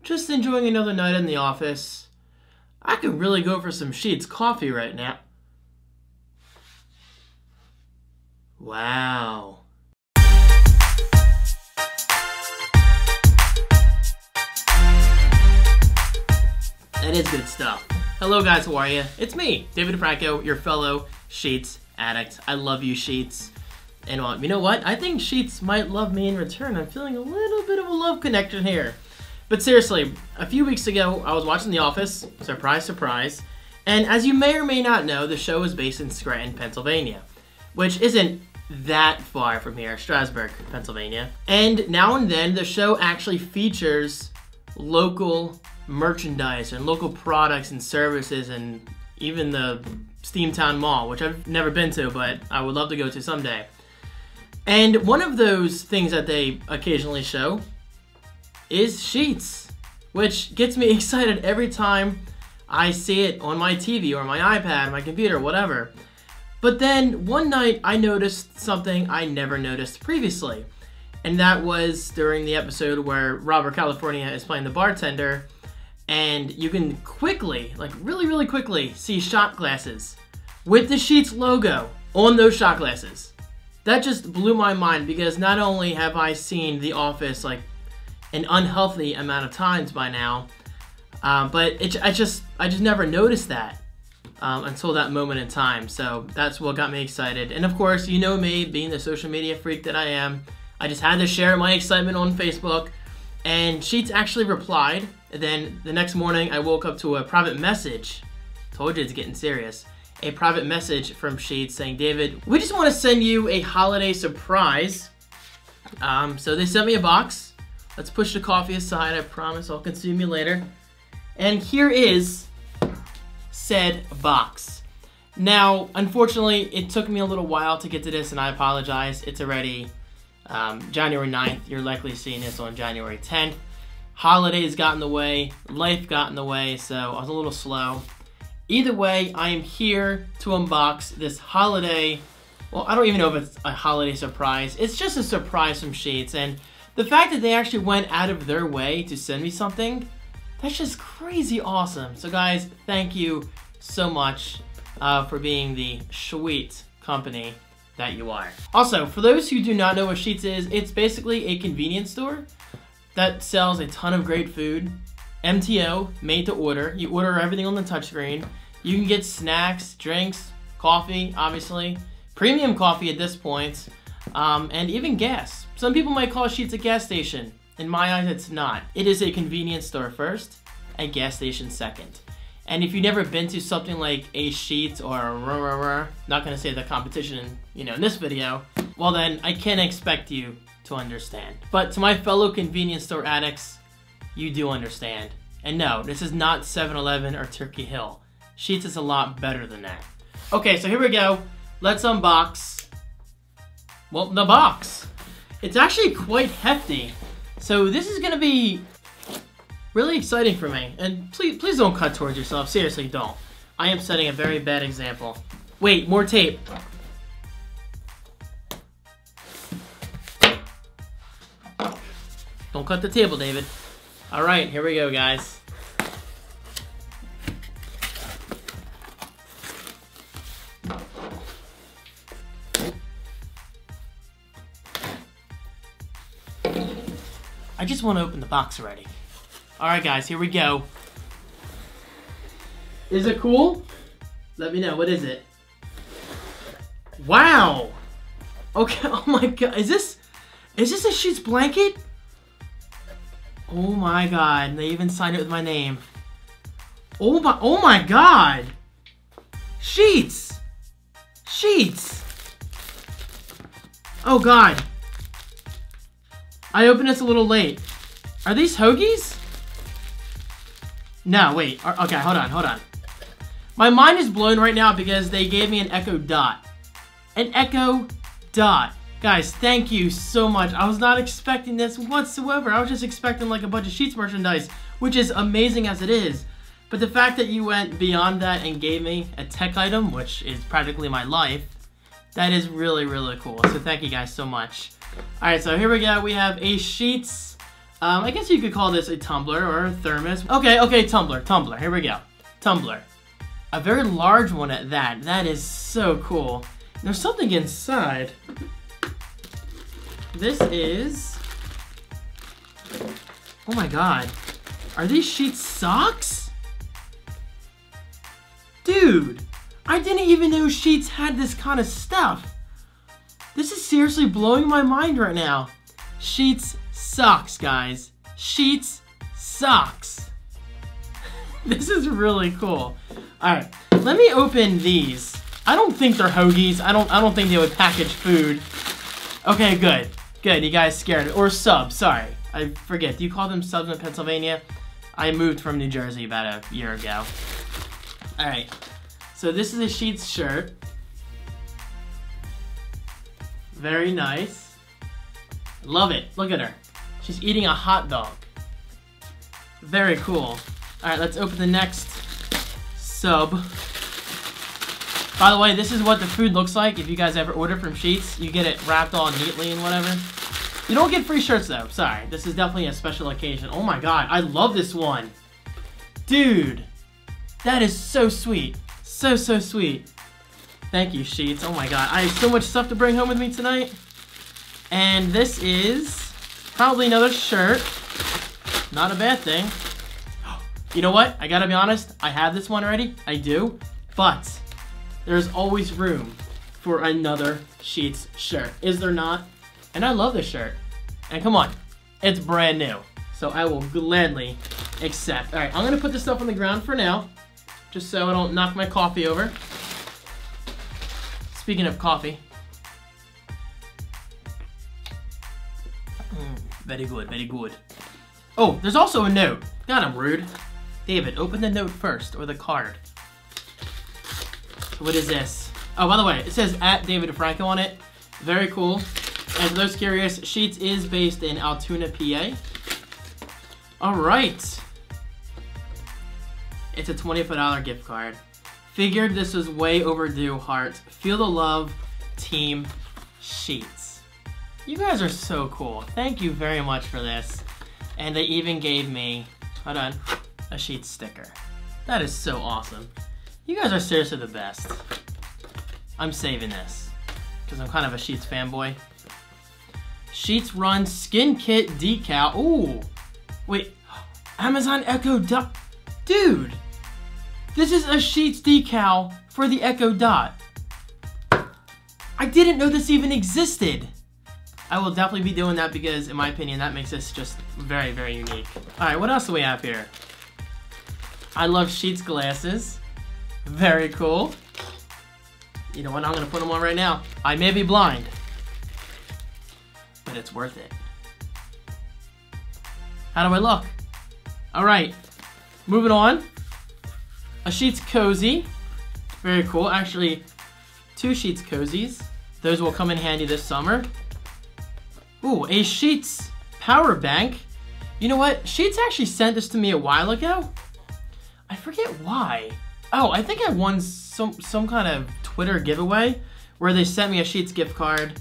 Just enjoying another night in the office. I could really go for some Sheetz coffee right now. Wow. That is good stuff. Hello guys, how are you? It's me, David Franco, your fellow Sheetz addict. I love you, Sheetz. And you know what? I think Sheetz might love me in return. I'm feeling a little bit of a love connection here. But seriously, a few weeks ago, I was watching The Office. Surprise, surprise. And as you may or may not know, the show is based in Scranton, Pennsylvania, which isn't that far from here, Strasburg, Pennsylvania. And now and then, the show actually features local merchandise and local products and services, and even the Steamtown Mall, which I've never been to, but I would love to go to someday. And one of those things that they occasionally show is Sheetz, which gets me excited every time I see it on my TV or my iPad, my computer, whatever. But then one night I noticed something I never noticed previously, and that was during the episode where Robert California is playing the bartender, and you can quickly, like really quickly, see shot glasses with the Sheetz logo on those shot glasses. That just blew my mind, because not only have I seen The Office like an unhealthy amount of times by now, but I just never noticed that until that moment in time. So that's what got me excited. And of course, you know me, being the social media freak that I am, I just had to share my excitement on Facebook. And Sheetz actually replied. And then the next morning, I woke up to a private message. Told you it's getting serious. A private message from Sheetz saying, David, we just want to send you a holiday surprise. So they sent me a box. Let's push the coffee aside. I promise I'll consume you later. And here is said box. Now, unfortunately, it took me a little while to get to this, and I apologize. It's already January 9th. You're likely seeing this on January 10th. Holidays got in the way. Life got in the way, so I was a little slow. Either way, I am here to unbox this holiday. Well, I don't even know if it's a holiday surprise. It's just a surprise from Sheetz, and the fact that they actually went out of their way to send me something, that's just crazy awesome. So guys, thank you so much for being the sweet company that you are. Also, for those who do not know what Sheetz is, it's basically a convenience store that sells a ton of great food. MTO, made to order. You order everything on the touchscreen. You can get snacks, drinks, coffee, obviously, premium coffee at this point, and even gas. Some people might call Sheetz a gas station. In my eyes, it's not. It is a convenience store first, a gas station second. And if you've never been to something like a Sheetz or a not gonna say the competition, in this video, well then, I can't expect you to understand. But to my fellow convenience store addicts, you do understand. And no, this is not 7-Eleven or Turkey Hill. Sheetz is a lot better than that. Okay, so here we go. Let's unbox, well, the box. It's actually quite hefty. So this is gonna be really exciting for me. And please don't cut towards yourself. Seriously, don't. I am setting a very bad example. Wait, more tape. Don't cut the table, David. All right, here we go, guys. I just want to open the box already. All right, guys, here we go. Is it cool? Let me know. What is it? Wow. Okay. Oh my God. Is this a Sheetz blanket? Oh my God, they even signed it with my name. Oh my God! Sheetz! Sheetz! Oh God. I opened this a little late. Are these hoagies? No, wait. Okay, hold on. My mind is blown right now because they gave me an Echo Dot. An Echo Dot. Guys, thank you so much. I was not expecting this whatsoever. I was just expecting like a bunch of Sheetz merchandise, which is amazing as it is. But the fact that you went beyond that and gave me a tech item, which is practically my life, that is really, really cool. So thank you guys so much. Alright, so here we go. We have a Sheetz. I guess you could call this a tumbler or a thermos. Okay, tumbler. Here we go. Tumbler. A very large one at that. That is so cool. There's something inside. This is... Oh my god. Are these Sheetz socks? Dude, I didn't even know Sheetz had this kind of stuff. This is seriously blowing my mind right now. Sheetz socks, guys. Sheetz socks. This is really cool. Alright, let me open these. I don't think they're hoagies. I don't think they would package food. Okay, good. Good, you guys scared. Or subs, sorry. I forget. Do you call them subs in Pennsylvania? I moved from New Jersey about a year ago. Alright, so this is a Sheetz shirt. Very nice. Love it. Look at her. She's eating a hot dog. Very cool. Alright, let's open the next sub. By the way, this is what the food looks like if you guys ever order from Sheetz. You get it wrapped all neatly and whatever. You don't get free shirts though. Sorry. This is definitely a special occasion. Oh my god, I love this one. Dude. That is so sweet. So sweet. Thank you, Sheetz. Oh my god. I have so much stuff to bring home with me tonight. And this is probably another shirt. Not a bad thing. You know what? I gotta be honest. I have this one already. I do. But there's always room for another Sheetz shirt. Is there not? And I love this shirt. And come on. It's brand new. So I will gladly accept. Alright, I'm gonna put this stuff on the ground for now. Just so I don't knock my coffee over. Speaking of coffee. Very good, very good. Oh, there's also a note. God, I'm rude. David, open the note first, or the card. So what is this? Oh, by the way, it says at David Franco on it. Very cool. And for those curious, Sheetz is based in Altoona, PA. Alright. It's a $25 gift card. Figured this was way overdue, heart. Feel the love, Team Sheetz. You guys are so cool. Thank you very much for this. And they even gave me, hold on, a Sheetz sticker. That is so awesome. You guys are seriously the best. I'm saving this, because I'm kind of a Sheetz fanboy. Sheetz Run Skin Kit Decal. Ooh. Wait, Amazon Echo Dot. Dude. This is a Sheetz decal for the Echo Dot. I didn't know this even existed. I will definitely be doing that because, in my opinion, that makes this just very, very unique. Alright, what else do we have here? I love Sheetz glasses. Very cool. You know what? I'm going to put them on right now. I may be blind, but it's worth it. How do I look? Alright, moving on. A Sheetz cozy. Very cool. Actually, 2 Sheetz cozies. Those will come in handy this summer. Ooh, a Sheetz power bank. You know what? Sheetz actually sent this to me a while ago. I forget why. Oh, I think I won some kind of Twitter giveaway where they sent me a Sheetz gift card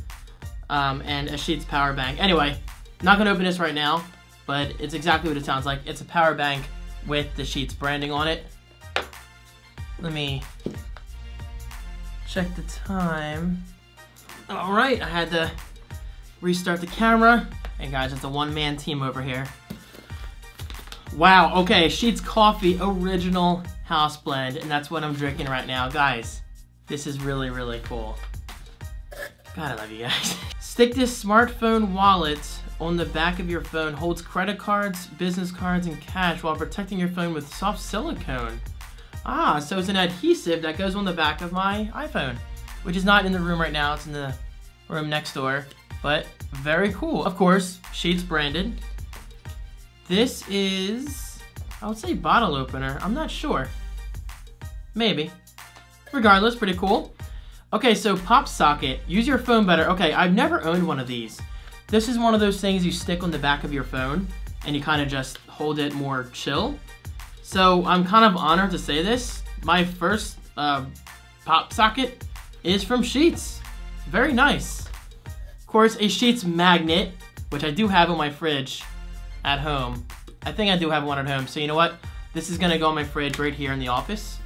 and a Sheetz power bank. Anyway, not gonna open this right now, but it's exactly what it sounds like. It's a power bank with the Sheetz branding on it. Let me check the time. Alright, I had to restart the camera. Hey guys, it's a one-man team over here. Wow, okay, Sheetz Coffee Original House Blend, and that's what I'm drinking right now. Guys, this is really, really cool. God, I love you guys. Stick this smartphone wallet on the back of your phone. Holds credit cards, business cards, and cash while protecting your phone with soft silicone. Ah, so it's an adhesive that goes on the back of my iPhone, which is not in the room right now. It's in the room next door, but very cool. Of course, Sheetz branded. This is, I would say bottle opener. I'm not sure. Maybe. Regardless, pretty cool. Okay, so pop socket. Use your phone better. Okay, I've never owned one of these. This is one of those things you stick on the back of your phone and you kind of just hold it more chill. So I'm kind of honored to say this. My first pop socket is from Sheetz. Very nice. course, a Sheetz magnet, which I do have in my fridge at home. I think I do have one at home. So you know what? This is gonna go in my fridge right here in the office.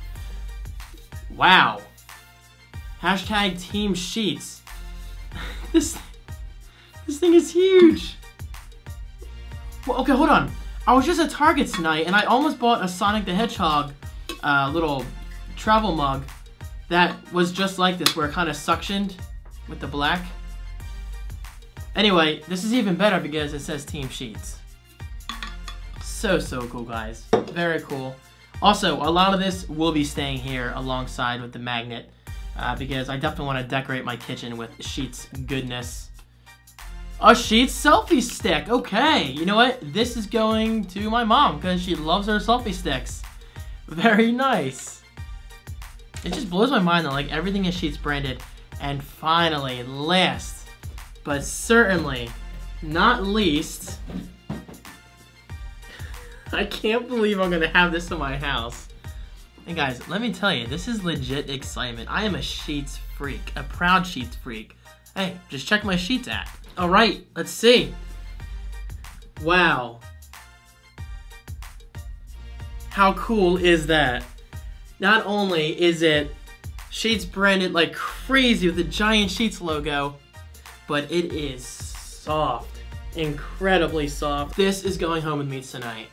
Wow. Hashtag Team Sheetz. This thing is huge. Well, okay, hold on. I was just at Target tonight and I almost bought a Sonic the Hedgehog little travel mug that was just like this, where it kind of suctioned with the black. Anyway, this is even better because it says Team Sheetz. So cool, guys. Very cool. Also, a lot of this will be staying here alongside with the magnet because I definitely want to decorate my kitchen with Sheetz goodness. A Sheetz selfie stick. Okay, you know what? This is going to my mom because she loves her selfie sticks. Very nice. It just blows my mind that like everything is Sheetz branded. And finally, last but certainly not least, I can't believe I'm gonna have this in my house. And guys, let me tell you, this is legit excitement. I am a Sheetz freak, a proud Sheetz freak. Hey, just check my Sheetz app. All right, let's see. Wow. How cool is that? Not only is it Sheetz branded like crazy with the giant Sheetz logo, but it is soft, incredibly soft. This is going home with me tonight.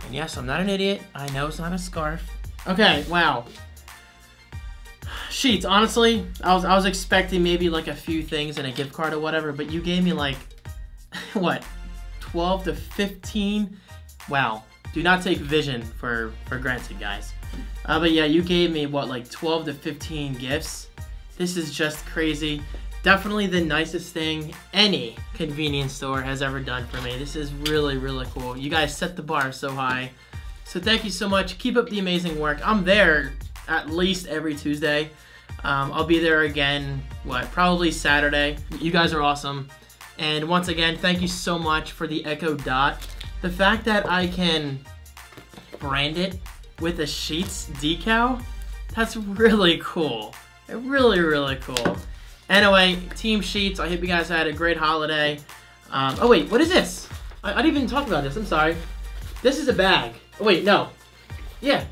And yes, I'm not an idiot. I know it's not a scarf. Okay, wow. Sheetz, honestly, I was expecting maybe like a few things and a gift card or whatever, but you gave me like, what, 12 to 15? Wow. Do not take vision for granted, guys. But yeah, you gave me, what, like 12 to 15 gifts? This is just crazy. Definitely the nicest thing any convenience store has ever done for me. This is really, really cool. You guys set the bar so high. So thank you so much. Keep up the amazing work. I'm there at least every Tuesday. I'll be there again, what, probably Saturday. You guys are awesome. And once again, thank you so much for the Echo Dot. The fact that I can brand it with a Sheetz decal, that's really cool. Really, really cool. Anyway, Team Sheetz, I hope you guys had a great holiday. Oh wait, what is this? I didn't even talk about this, I'm sorry. This is a bag. Oh wait, no. Yeah,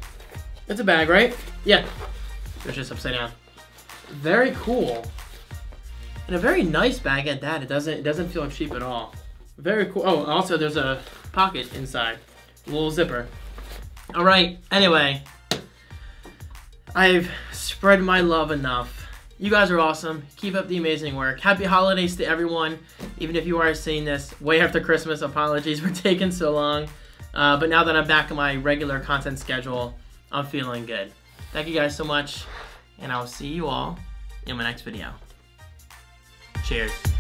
it's a bag, right? Yeah, it's just upside down. Very cool. And a very nice bag at that. It doesn't feel cheap at all. Very cool. Oh, also there's a pocket inside. A little zipper. All right, anyway. I've spread my love enough. You guys are awesome. Keep up the amazing work. Happy holidays to everyone. Even if you are seeing this way after Christmas, apologies for taking so long. But now that I'm back on my regular content schedule, I'm feeling good. Thank you guys so much, and I will see you all in my next video. Cheers.